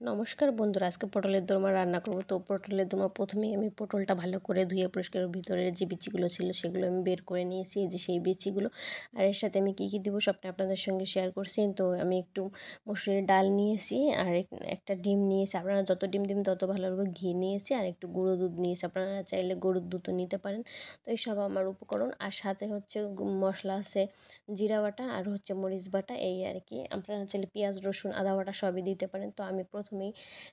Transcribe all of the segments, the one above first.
নমস্কার বন্ধুরা, আজকে পটলের দোরমা রান্না করব। তো পটলের দোরমা প্রথমেই আমি পটলটা ভালো করে ধুয়ে পরিষ্কার, ভিতরের যে বিচিগুলো ছিল সেগুলো আমি বের করে নিয়েছি, এই যে সেই বিচিগুলো। আর এর সাথে আমি কী কী দেবো সবটা আপনাদের সঙ্গে শেয়ার করছি। তো আমি একটু মসুরের ডাল নিয়েছি আর একটা ডিম নিয়েছি। আপনারা যত ডিম দেবেন তত ভালো হবে। ঘি নিয়েছি আর একটু গুঁড়ো দুধ নিয়েছি, আপনারা চাইলে গরুর দুধও নিতে পারেন। তো এই সব আমার উপকরণ। আর সাথে হচ্ছে মশলা আছে জিরা বাটা আর হচ্ছে মরিচ বাটা, এই আর কি। আপনারা চাইলে পেঁয়াজ রসুন আদা বাটা সবই দিতে পারেন। তো আমি প্রথমেই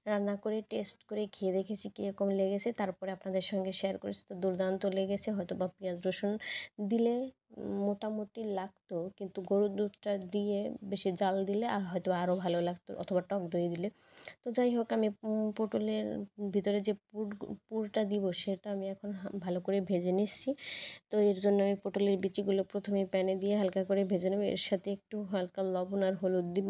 রান্না করে টেস্ট করে খেয়ে দেখেছি কীরকম লেগেছে, তারপরে আপনাদের সঙ্গে শেয়ার করেছি। তো দুর্দান্ত লেগেছে। হয়তো বা পেঁয়াজ রসুন দিলে মোটামুটি লাগতো, কিন্তু গরুর দুধটা দিয়ে বেশি জাল দিলে আর হয়তো আরও ভালো লাগতো, অথবা টক দই দিলে। তো যাই হোক, আমি পটলের ভিতরে যে পুরটা দিব সেটা আমি এখন ভালো করে ভেজে নিচ্ছি। তো এর জন্য আমি পটলের বিচিগুলো প্রথমে প্যানে দিয়ে হালকা করে ভেজে নেব। এর সাথে একটু হালকা লবণ আর হলুদ দিব,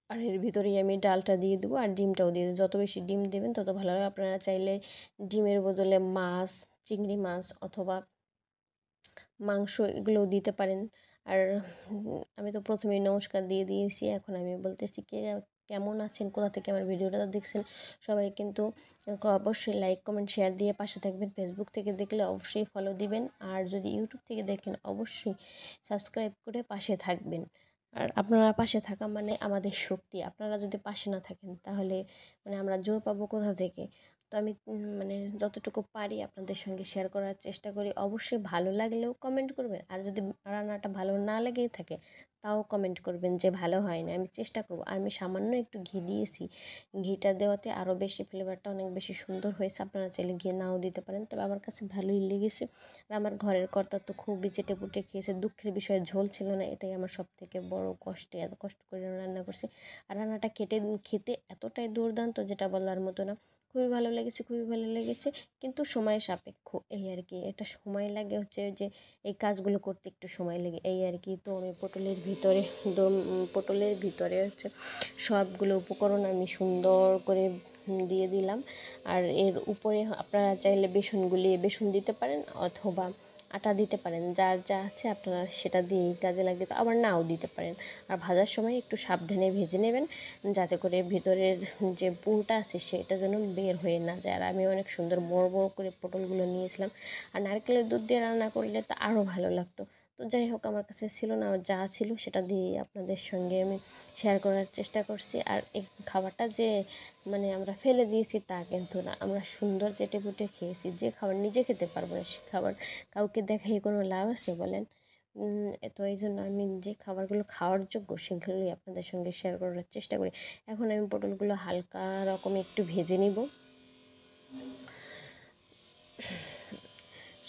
আর এর ভিতরেই আমি ডালটা দিয়ে দেবো আর ডিমটাও দিয়ে দেবো। যত বেশি ডিম দেবেন তত ভালো হবে। আপনারা চাইলে ডিমের বদলে মাছ, চিংড়ি মাছ অথবা মাংস এগুলোও দিতে পারেন। আর আমি তো প্রথমেই নমস্কার দিয়ে দিয়েছি। এখন আমি বলতেছি কেমন আছেন, কোথা থেকে আমার ভিডিওটা দেখছেন। সবাই কিন্তু অবশ্যই লাইক কমেন্ট শেয়ার দিয়ে পাশে থাকবেন। ফেসবুক থেকে দেখলে অবশ্যই ফলো দিবেন, আর যদি ইউটিউব থেকে দেখেন অবশ্যই সাবস্ক্রাইব করে পাশে থাকবেন। আর আপনারা পাশে থাকা মানে আমাদের শক্তি। আপনারা যদি পাশে না থাকেন তাহলে মানে আমরা জোর পাবো কোথা থেকে। তো আমি মানে যতটুকু পারি আপনাদের সঙ্গে শেয়ার করার চেষ্টা করি। অবশ্যই ভালো লাগলেও কমেন্ট করবেন, আর যদি রান্নাটা ভালো না লেগেই থাকে তাও কমেন্ট করবেন যে ভালো হয় না। আমি চেষ্টা করব। আর আমি সামান্য একটু ঘি দিয়েছি, ঘিটা দেওয়াতে আরও বেশি ফ্লেভারটা অনেক বেশি সুন্দর হয়েছে। আপনারা চাইলে ঘি নাও দিতে পারেন, তবে আমার কাছে ভালোই লেগেছে। আর আমার ঘরের কর্তা তো খুবই চেটে পুটে খেয়েছে। দুঃখের বিষয়ে ঝোল ছিল না, এটাই আমার সব থেকে বড় কষ্টে। এত কষ্ট করে রান্না করছি, আর রান্নাটা খেতে এতটাই দুর্দান্ত যেটা বলার মতো না। খুবই ভালো লেগেছে, খুবই ভালো লেগেছে। কিন্তু সময় সাপেক্ষ, এই আর কি। এটা সময় লাগে হচ্ছে যে এই কাজগুলো করতে একটু সময় লাগে, এই আর কি। তো আমি পটলের ভিতরে হচ্ছে সবগুলো উপকরণ আমি সুন্দর করে দিয়ে দিলাম। আর এর উপরে আপনারা চাইলে বেসন দিতে পারেন, অথবা আটা দিতে পারেন। যার যা আছে আপনারা সেটা দিয়েই কাজে লাগিয়ে আবার নাও দিতে পারেন। আর ভাজার সময় একটু সাবধানে ভেজে নেবেন, যাতে করে ভিতরের যে পুরটা আছে সেটা যেন বের হয়ে না যায়। আর আমি অনেক সুন্দর বড় বড় করে পটলগুলো নিয়েছিলাম। আর নারকেলের দুধ দিয়ে রান্না করলে তো আরও ভালো লাগতো। তো যাই হোক, আমার কাছে ছিল না, যা ছিল সেটা দিয়েই আপনাদের সঙ্গে আমি শেয়ার করার চেষ্টা করছি। আর এই খাবারটা যে মানে আমরা ফেলে দিয়েছি তা কিন্তু না, আমরা সুন্দর চেটেপুটে খেয়েছি। যে খাবার নিজে খেতে পারবো না সে খাবার কাউকে দেখাই কোনো লাভ আছে বলেন? তো এই জন্য আমি যে খাবারগুলো খাওয়ার যোগ্য সেগুলোই আপনাদের সঙ্গে শেয়ার করার চেষ্টা করি। এখন আমি পটলগুলো হালকা রকম একটু ভেজে নিব,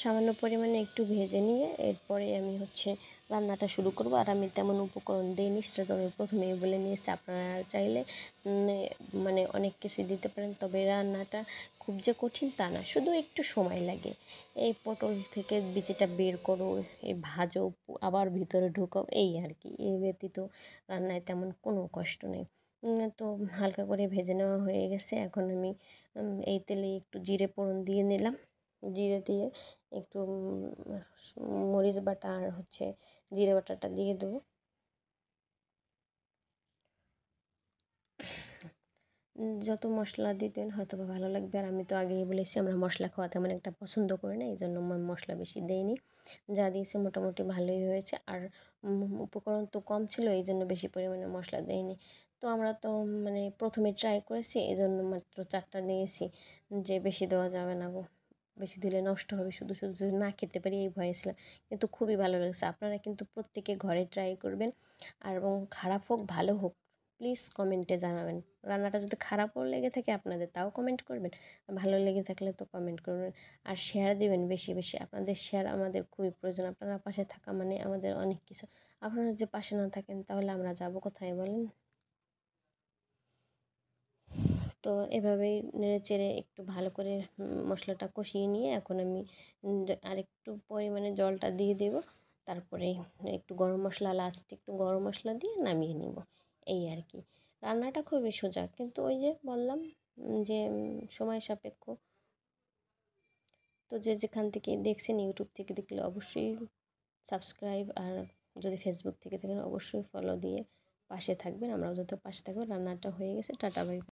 সামান্য পরিমাণে একটু ভেজে নিয়ে এরপরে আমি হচ্ছে রান্নাটা শুরু করব। আর আমি তেমন উপকরণ দিইনি, সেটা তো আমি প্রথমেই বলে নিয়েছি। আপনারা চাইলে মানে অনেক কিছুই দিতে পারেন, তবে রান্নাটা খুব যে কঠিন তা না, শুধু একটু সময় লাগে। এই পটল থেকে বিচিটা বের করো, এই ভাজো, আবার ভিতরে ঢুকাও, এই আর কি। এই ব্যতীত রান্নায় তেমন কোনো কষ্ট নেই। তো হালকা করে ভেজে নেওয়া হয়ে গেছে। এখন আমি এই তেলে একটু জিরে ফোড়ন দিয়ে নিলাম। জিরে দিয়ে একটু মরিচ বাটা আর হচ্ছে জিরে বাটাটা দিয়ে দেবো। যত মশলা দিতেন হয়তো বা ভালো লাগবে। আর আমি তো আগেই বলেছি আমরা মশলা খাওয়া তেমন একটা পছন্দ করি না, এই জন্য মশলা বেশি দেইনি। যা দিয়েছি মোটামুটি ভালোই হয়েছে। আর উপকরণ তো কম ছিল, এই জন্য বেশি পরিমাণে মশলা দেইনি। তো আমরা তো মানে প্রথমে ট্রাই করেছি, এই জন্য মাত্র 4টা দিয়েছি, যে বেশি দেওয়া যাবে না গো, বেশি দিলে নষ্ট হবে। শুধু শুধু যদি না খেতে পারি এই ভয়ে ছিলাম, কিন্তু খুবই ভালো লেগেছে। আপনারা কিন্তু প্রত্যেকে ঘরে ট্রাই করবেন। আর এবং খারাপ হোক ভালো হোক প্লিজ কমেন্টে জানাবেন। রান্নাটা যদি খারাপও লেগে থাকে আপনাদের, তাও কমেন্ট করবেন। ভালো লেগে থাকলে তো কমেন্ট করবেন। আর শেয়ার দিবেন বেশি বেশি, আপনাদের শেয়ার আমাদের খুবই প্রয়োজন। আপনারা পাশে থাকা মানে আমাদের অনেক কিছু। আপনারা যে পাশে না থাকেন তাহলে আমরা যাব কোথায় বলেন? তো এভাবেই নেড়ে চেড়ে একটু ভালো করে মশলাটা কষিয়ে নিয়ে এখন আমি আরেকটু পরিমাণে জলটা দিয়ে দেব। তারপরে একটু গরম মশলা, লাস্টে একটু গরম মশলা দিয়ে নামিয়ে নিব, এই আর কি। রান্নাটা খুবই সোজা, কিন্তু ওই যে বললাম যে সময় সাপেক্ষ। তো যে যেখান থেকে দেখছেন, ইউটিউব থেকে দেখলে অবশ্যই সাবস্ক্রাইব, আর যদি ফেসবুক থেকে দেখেন অবশ্যই ফলো দিয়ে পাশে থাকবেন, আমরাও যত পাশে থাকবো। রান্নাটা হয়ে গেছে, টাটা বাই।